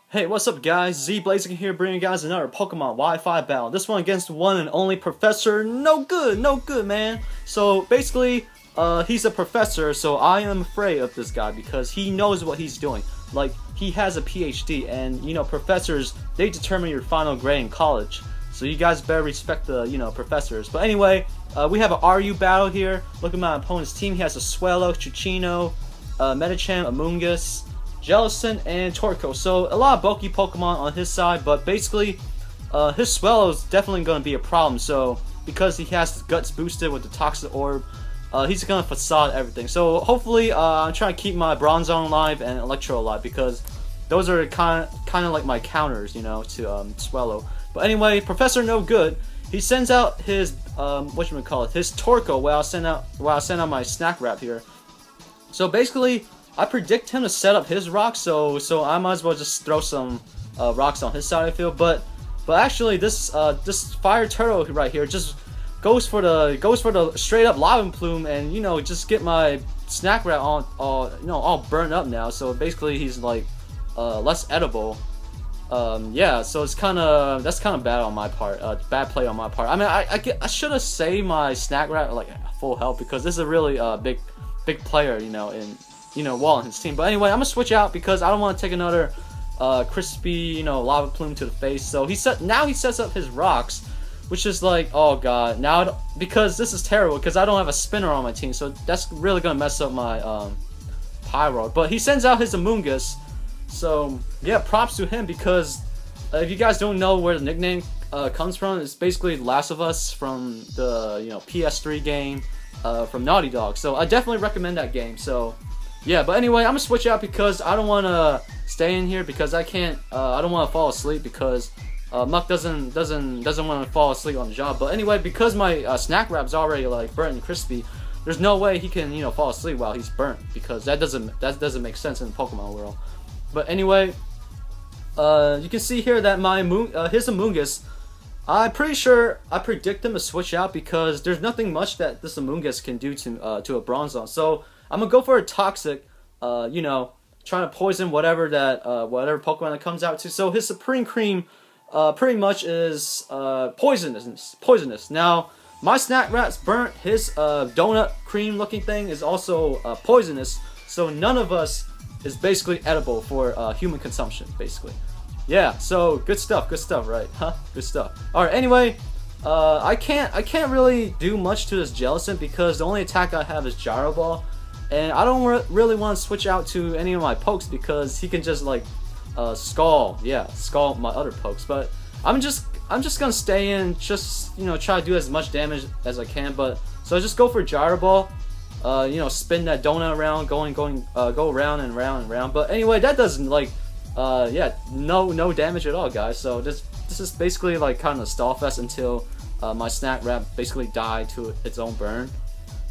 Hey, what's up guys? Z-Blazing here bringing you guys another Pokemon Wi-Fi battle. This one against the one and only Prof.NoGood. No good, man. So basically, he's a professor, so I am afraid of this guy because he knows what he's doing. Like, he has a PhD, and you know, professors, they determine your final grade in college. So you guys better respect the, professors. But anyway, we have an RU battle here. Look at my opponent's team. He has a Swellow, Chuchino, Medicham, Amoonguss, Jellicent, and Torkoal. So a lot of bulky Pokemon on his side, but basically his Swellow is definitely going to be a problem. So because he has his Guts boosted with the Toxic Orb, he's going to facade everything. So hopefully I'm trying to keep my Bronzong alive and Electro alive because those are kind of like my counters, to Swellow. But anyway, Prof.NoGood, he sends out his his Torkoal while I send out my Snack Wrap here. So basically, I predict him to set up his rocks, so I might as well just throw some rocks on his side of the field. But actually, this fire turtle right here just goes for the straight up lava plume, and just get my Snack Wrap all burned up now. So basically, he's like less edible. Yeah, so that's kind of bad on my part. Bad play on my part. I mean, I should have saved my Snack Wrap like full health because this is a really big player, Wall on his team. But anyway, I'm gonna switch out because I don't want to take another crispy, lava plume to the face. So now he sets up his rocks, which is like, oh god, because this is terrible because I don't have a spinner on my team, so that's really gonna mess up my Pyro. But he sends out his Amoonguss, so yeah, props to him because if you guys don't know where the nickname comes from, it's basically Last of Us from the PS3 game from Naughty Dog. So I definitely recommend that game. So yeah, but anyway, I'm gonna switch out because I don't want to stay in here because I can't. I don't want to fall asleep because Muck doesn't want to fall asleep on the job. But anyway, because my Snack Wrap's already like burnt and crispy, there's no way he can fall asleep while he's burnt because that doesn't make sense in the Pokemon world. But anyway, you can see here that his Amoonguss, I'm pretty sure I predict him to switch out because there's nothing much that this Amoonguss can do to a Bronzong. So I'm gonna go for a Toxic, trying to poison whatever Pokemon that comes out to. So his Supreme Cream, pretty much is poisonous. Now my Snack Wrap's burnt. His donut cream looking thing is also poisonous. So none of us is basically edible for human consumption, basically. Yeah. So good stuff, right? Huh? Good stuff. All right. Anyway. I can't really do much to this Jellicent because the only attack I have is Gyro Ball. And I don't really want to switch out to any of my pokes because he can just like scald my other pokes. But I'm just gonna stay in, just try to do as much damage as I can. But so I just go for Gyro Ball, spin that donut around, go round and round and round. But anyway, that doesn't no damage at all, guys. So this is basically like kind of a stall fest until my Snack Wrap basically died to its own burn.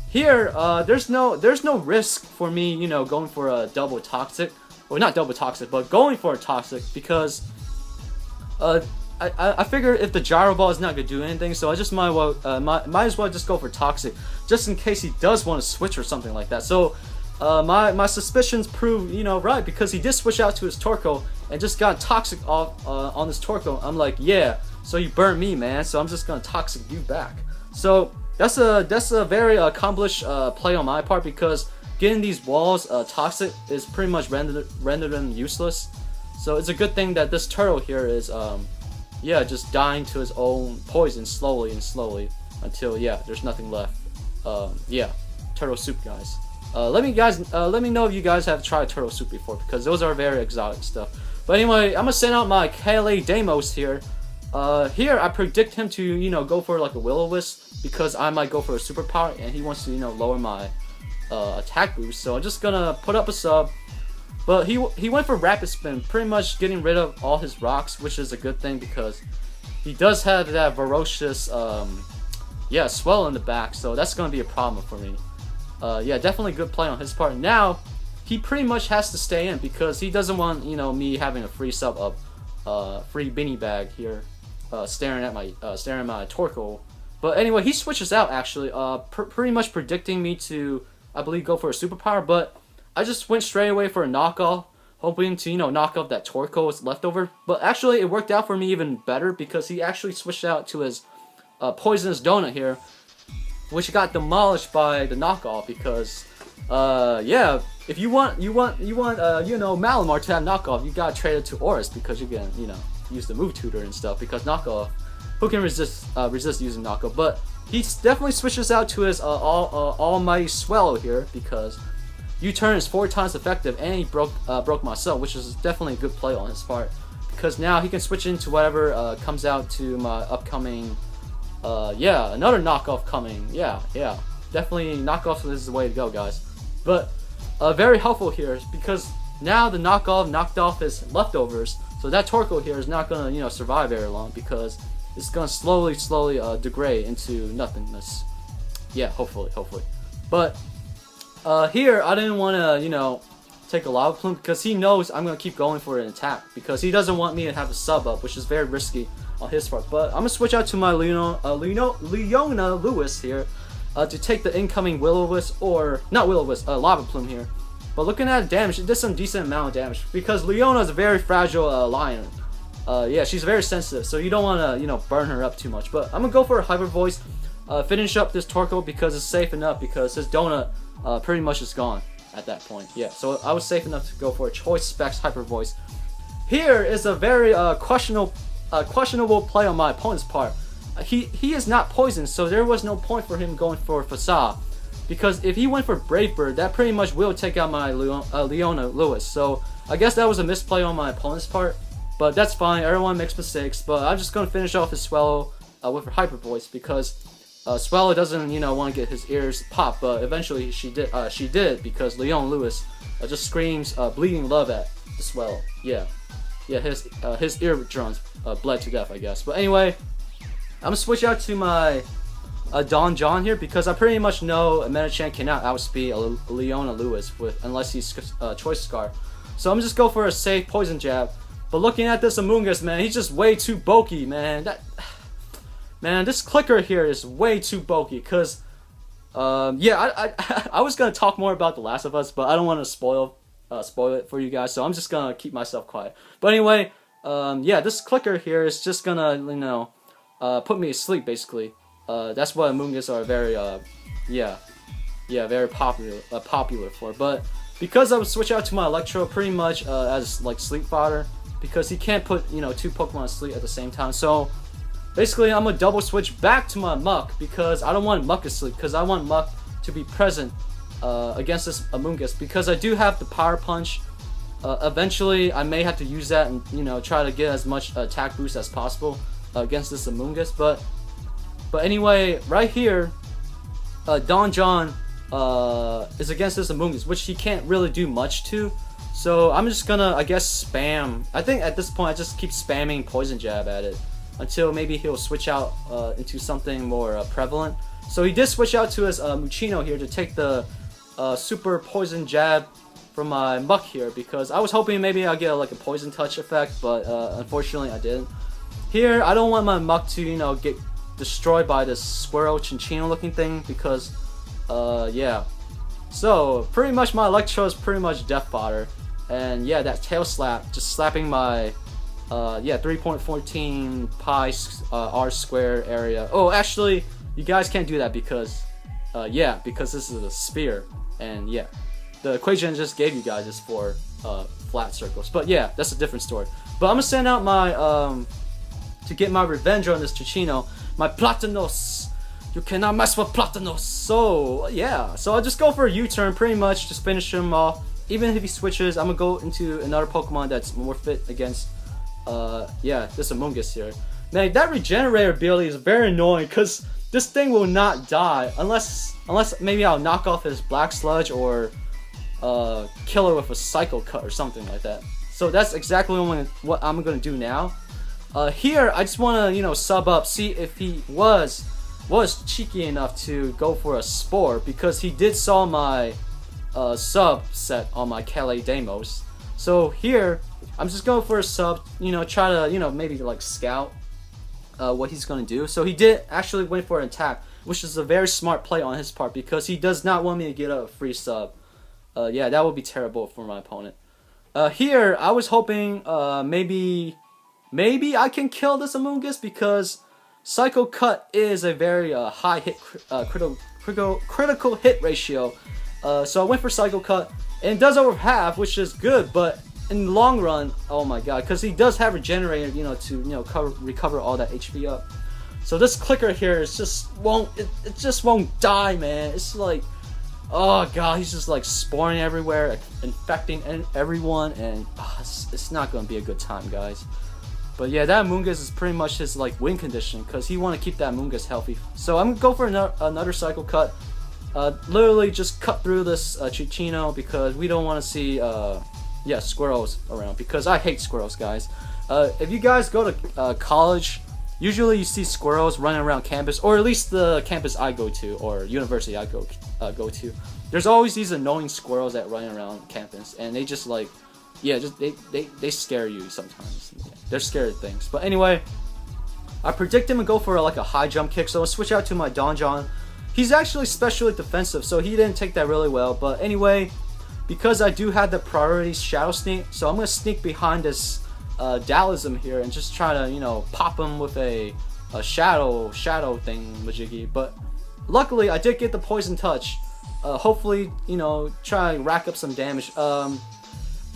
Here, there's no risk for me, going for a double Toxic, well, not double Toxic, but going for a Toxic because I figure if the Gyro Ball is not gonna do anything, so I just might as well just go for Toxic, just in case he does want to switch or something like that. So my suspicions prove right because he did switch out to his Torkoal and just got Toxic off on his Torkoal. I'm like, yeah, so you burned me, man. So I'm just gonna Toxic you back. So that's a very accomplished play on my part because getting these walls Toxic is pretty much rendered them useless. So it's a good thing that this turtle here is just dying to his own poison slowly until there's nothing left. Turtle soup, guys. Let me know if you guys have tried turtle soup before because those are very exotic stuff. But anyway, I'm gonna send out my KLA Deimos here. Here I predict him to go for like a Will-O-Wisp because I might go for a superpower and he wants to lower my attack boost. So I'm just gonna put up a sub. But he went for Rapid Spin, pretty much getting rid of all his rocks, which is a good thing because he does have that ferocious swell in the back. So that's gonna be a problem for me. Definitely good play on his part. Now he pretty much has to stay in because he doesn't want me having a free sub of free beanie bag here, staring at my Torkoal. But anyway, he switches out actually, pretty much predicting me to, I believe, go for a superpower. But I just went straight away for a knockoff, hoping to, knock off that Torko's leftover. But actually, it worked out for me even better because he actually switched out to his poisonous donut here, which got demolished by the knockoff because, yeah, if you want, Malamar to have knockoff, you gotta trade it to ORAS because you can, use the move tutor and stuff because knockoff, who can resist using knockoff? But he definitely switches out to his almighty Swallow here because U-turn is 4 times effective, and he broke my cell, which is definitely a good play on his part because now he can switch into whatever comes out to my upcoming. Yeah, another knockoff coming. Yeah, definitely knockoff is the way to go, guys. But very helpful here because now the knockoff knocked off his leftovers, so that Torko here is not gonna survive very long because it's gonna slowly degrade into nothingness. Yeah, hopefully. But here I didn't want to take a lava plume because he knows I'm gonna keep going for an attack because he doesn't want me to have a sub up, which is very risky on his part. But I'm gonna switch out to my Leona Lewis here to take the incoming Will-O-Wisp, or not Will-O-Wisp, lava plume here. But looking at damage, it did some decent amount of damage because Leona is a very fragile lion. Yeah, she's very sensitive, so you don't want to burn her up too much. But I'm gonna go for a hyper voice, finish up this Torko because it's safe enough because his donut pretty much is gone at that point. Yeah, so I was safe enough to go for a choice specs hyper voice. Here is a very questionable play on my opponent's part. He is not poisoned, so there was no point for him going for Facade. Because if he went for Brave Bird, that pretty much will take out my Leona Lewis. So I guess that was a misplay on my opponent's part. But that's fine, everyone makes mistakes. But I'm just going to finish off his Swallow with her Hyper Voice. Because Swallow doesn't, want to get his ears popped. But eventually she did because Leona Lewis just screams bleeding love at the Swallow. Yeah, his eardrums bled to death, I guess. But anyway, I'm going to switch out to my Don John here because I pretty much know a Metachan cannot outspeed a Leona Lewis unless he's Choice Scar. So I'm just go for a safe Poison Jab. But looking at this Among Us, man, he's just way too bulky, man. This clicker here is way too bulky. Cause, yeah, I was gonna talk more about The Last of Us, but I don't want to spoil it for you guys. So I'm just gonna keep myself quiet. But anyway, yeah, this clicker here is just gonna, put me to sleep basically. That's what Among Us are very, very popular for. But because I would switch out to my Electro pretty much as like sleep fodder, because he can't put 2 Pokemon to sleep at the same time. So basically, I'm gonna double switch back to my Muck because I don't want Muck to sleep because I want Muck to be present against this Among Us because I do have the Power Punch. Eventually, I may have to use that and try to get as much attack boost as possible against this Among Us, But anyway, right here, Don John is against this Among Us, which he can't really do much to. So I'm just gonna, I guess, spam. I think at this point I just keep spamming Poison Jab at it until maybe he'll switch out into something more prevalent. So he did switch out to his Muchino here to take the Super Poison Jab from my Muck here because I was hoping maybe I'll get like a Poison Touch effect, but unfortunately I didn't. Here, I don't want my Muck to, get destroyed by this Squirrel Chinchino looking thing because, yeah. So, pretty much my Electro is pretty much death fodder. And yeah, that Tail Slap, just slapping my, 3.14 pi r square area. Oh, actually, you guys can't do that because, because this is a sphere. And yeah, the equation I just gave you guys is for flat circles. But yeah, that's a different story. But I'm gonna send out my, to get my revenge on this Chinchino, my Platanos. You cannot mess with Platanos. So yeah, so I'll just go for a U-turn pretty much, just finish him off. Even if he switches, I'm gonna go into another Pokemon that's more fit against this Among Us here. Man, that regenerator ability is very annoying because this thing will not die unless maybe I'll knock off his Black Sludge or kill it with a Cycle Cut or something like that. So that's exactly what I'm gonna do now. Here, I just want to, sub up, see if he was cheeky enough to go for a Spore, because he did saw my sub set on my Calais Deimos. So here, I'm just going for a sub, try to, maybe like scout what he's going to do. So he did actually went for an attack, which is a very smart play on his part, because he does not want me to get a free sub. Yeah, that would be terrible for my opponent. Here I was hoping maybe I can kill this Amoonguss because Psycho Cut is a very high hit critical hit ratio. So I went for Psycho Cut, and it does over half, which is good. But in the long run, oh my god, because he does have Regenerator, to recover all that HP up. So this clicker here is just it just won't die, man. It's like, oh god, he's just like spawning everywhere, infecting everyone, and it's not gonna be a good time, guys. But yeah, that Amoonguss is pretty much his like win condition, because he want to keep that Amoonguss healthy. So I'm gonna go for another Cycle Cut. Literally just cut through this Chichino, because we don't want to see squirrels around, because I hate squirrels, guys. If you guys go to college, usually you see squirrels running around campus, or at least the campus I go to, or university I go to. There's always these annoying squirrels that run around campus, and they just like, they scare you sometimes. They're scared of things. But anyway, I predict him to go for like a high jump kick, so I'll switch out to my Donjon. He's actually specially defensive, so he didn't take that really well. But anyway, because I do have the priority Shadow Sneak, so I'm gonna sneak behind this Dalism here and just try to, pop him with a shadow thing majiggy. But luckily I did get the Poison Touch. Hopefully, try and rack up some damage.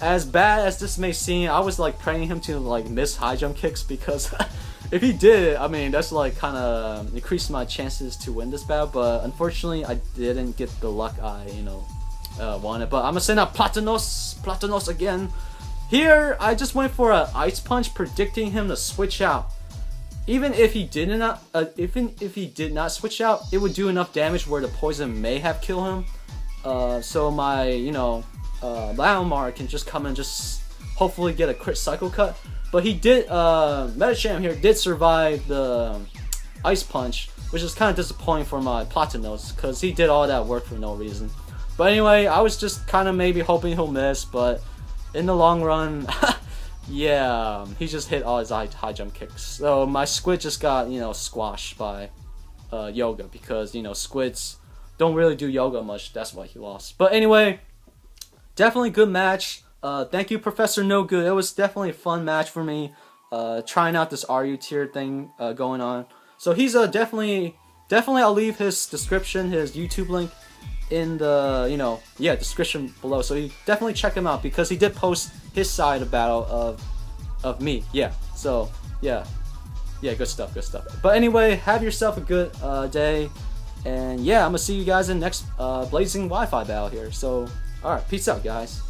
As bad as this may seem, I was like praying him to like miss high jump kicks, because if he did, I mean, that's like kind of increased my chances to win this battle. But unfortunately, I didn't get the luck I wanted. But I'm gonna send out Platanos again. Here, I just went for an Ice Punch, predicting him to switch out. Even if he did not switch out, it would do enough damage where the poison may have killed him. So my Laomar can just come and just hopefully get a crit Cycle Cut. But he did, Metacham here did survive the Ice Punch, which is kind of disappointing for my Platanos, because he did all that work for no reason. But anyway, I was just kind of maybe hoping he'll miss, but in the long run, yeah, he just hit all his high jump kicks. So my squid just got, squashed by Yoga, because, squids don't really do yoga much. That's why he lost. But anyway, definitely good match. Thank you, Prof.NoGood. It was definitely a fun match for me. Trying out this RU tier thing going on. So he's definitely I'll leave his description, his YouTube link in the description below. So you definitely check him out, because he did post his side of battle of me. Yeah. So yeah, good stuff. But anyway, have yourself a good day, and yeah, I'm gonna see you guys in the next blazing Wi-Fi battle here. So all right, peace out, guys.